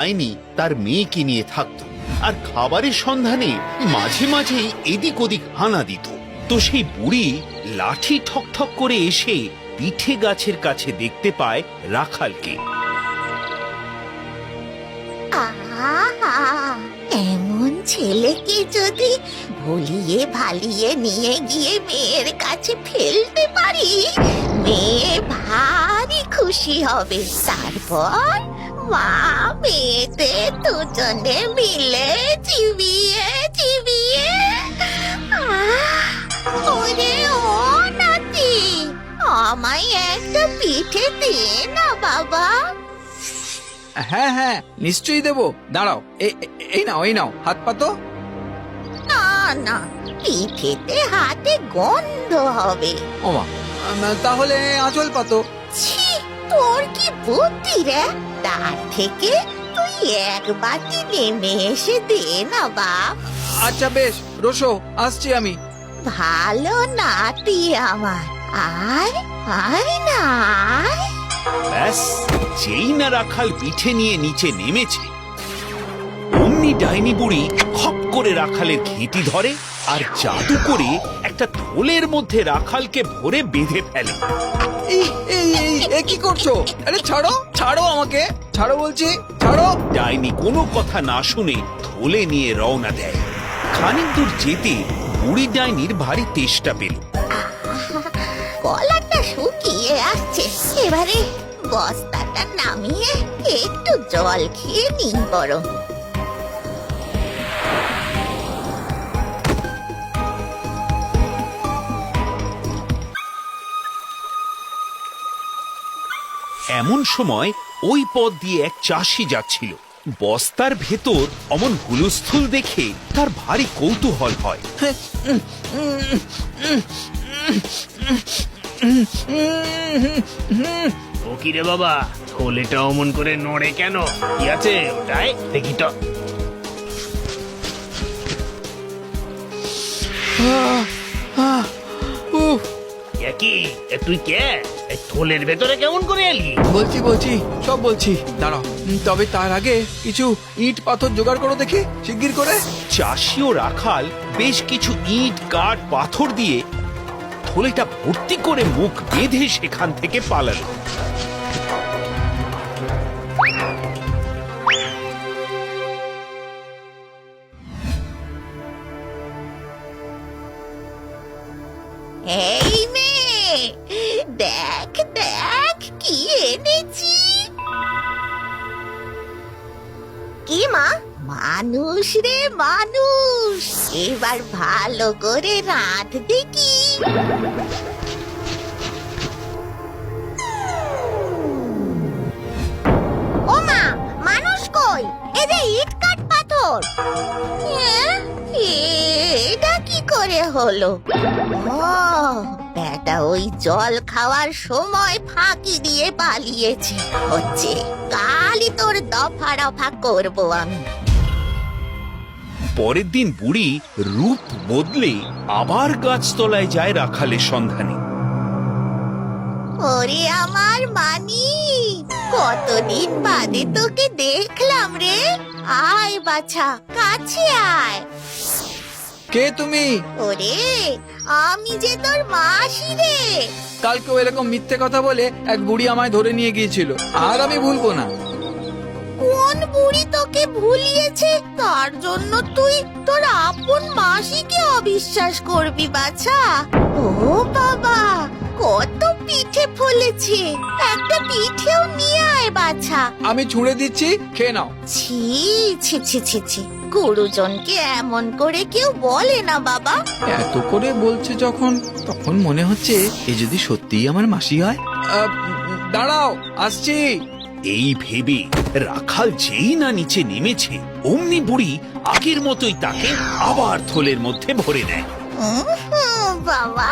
ডাইনি তার মেয়েকে নিয়ে থাকতো আর খাবারের সন্ধানে মাঝে মাঝে এদিক ওদিক হানা দিত। তো সেই বুড়ি লাঠি ঠক ঠক করে এসে পিঠে গাছের কাছে দেখতে পায় রাখালকে। এমন ছেলেকে যদি ভুলিয়ে ভালিয়ে নিয়ে গিয়ে মেয়ের কাছে ফেলতে পারি, মেয়ে ভারী খুশি হবে। তারপর মা মেয়েতে দুজনে মিলে চিবিয়ে চিবিয়ে ওরে ও নাতি, আমায় একটা পিঠে দে না বাবা। হ্যাঁ হ্যাঁ নিশ্চয়ই দেবো, দাঁড়াও। এই নাও হাত পাতো। না না, পিঠেতে হাতে গন্ধ হবে। ওমা, তাহলে আঁচল পাতো। ছি, তোর কি বুদ্ধি রে! তার থেকে তুই এক বাটি নেমে এসে দে না বাপ। আচ্ছা বেশ, রোশো, আসছি আমি। ভালো নাতি আমার, আয় আয় না আয়। ব্যাস, যেই না রাখাল পিঠে নিয়ে নিচে নেমেছে অমনি ডাইনি বুড়ি খপ করে রাখালের ঘেঁটি ধরে আর জাদু করে একটা থলের মধ্যে রাখালকে ভরে বেঁধে ফেলে। এই কি করছো? আরে ছাড়ো ছাড়ো, আমাকে ছাড়ো বলছি, ছাড়ো। ডাইনি কোনো কথা না শুনে থলে নিয়ে রওনা দেয়। খানিক দূর যেতে বুড়ি ডাইনির ভারী তেষ্টা পেল। গলাটা শুকিয়ে আসছে, এবারে বস্তাটা নামিয়ে একটু জল খেয়ে নিন বরং। এমন সময় ওই পথ দিয়ে এক চাষি যাচ্ছিল। বস্তার ভেতর অমন হুলস্থুল দেখে তার ভারী কৌতূহল হয়। ও কি রে বাবা, থলেটা অমন করে নড়ে কেন? কি আছে ওটাই, দেখি তো। কি তুই কে? এই থলের ভেতরে কেমন করে এলি? বলছি সব বলছি, দাঁড়াও। তবে তার আগে কিছু ইট পাথর জোগাড় করো দেখি, শিগগির করে। চাষি ও রাখাল বেশ কিছু ইট কাঠ পাথর দিয়ে থলেটা ভর্তি করে মুখ বেঁধে সেখান থেকে পালালো। এই মেয়ে, দেখ দেখ কি এনেছি। কি মা? মানুষ রে মানুষ, এবার ভালো করে রাঁধ দেখি। ও মা, মানুষ কই? এই যে ইট কাঠ পাথর, এটা কি করে হলো? ও বেটা ওই জল খাওয়ার সময় ফাঁকি দিয়ে পালিয়েছে। হচ্ছে কালই তোর দফা রফা করবো আমি। পরের দিন বুড়ি রূপ বদলে আবার গাছতলায় যায় রাখালের সন্ধানে। ওরে আমার মানি, কতদিন বাদে তোকে দেখলাম রে। আয় বাছা, কাছে আয়। কে তুমি? ওরে, আমি যে তোর মাসি রে। কালকেও এরকম মিথ্যে কথা বলে এক বুড়ি আমায় ধরে নিয়ে গিয়েছিল, আর আমি ভুলবো না। কোন বুড়ি তোকে ভুলিয়েছে? তার জন্য তুই তোর আপন মাসিকে অবিশ্বাস করবি বাছা? ও বাবা, কত পিঠে ফলেছে, একটা পিঠেও নিয়ে আয় বাছা। আমি ছুঁড়ে দিচ্ছি, খেয়ে নাও। ছি ছি ছি ছি ছি, গুরুজনকে এমন করে কেউ বলে না বাবা। এত করে বলছে যখন, তখন মনে হচ্ছে এ যদি সত্যিই আমার মাসি হয়। দাঁড়াও, আসছি। এই ভেবে রাখাল যেই না নিচে নেমেছে অমনি বুড়ি আগের মতোই তাকে আবার থলের মধ্যে ভরে নেয়। বাবা।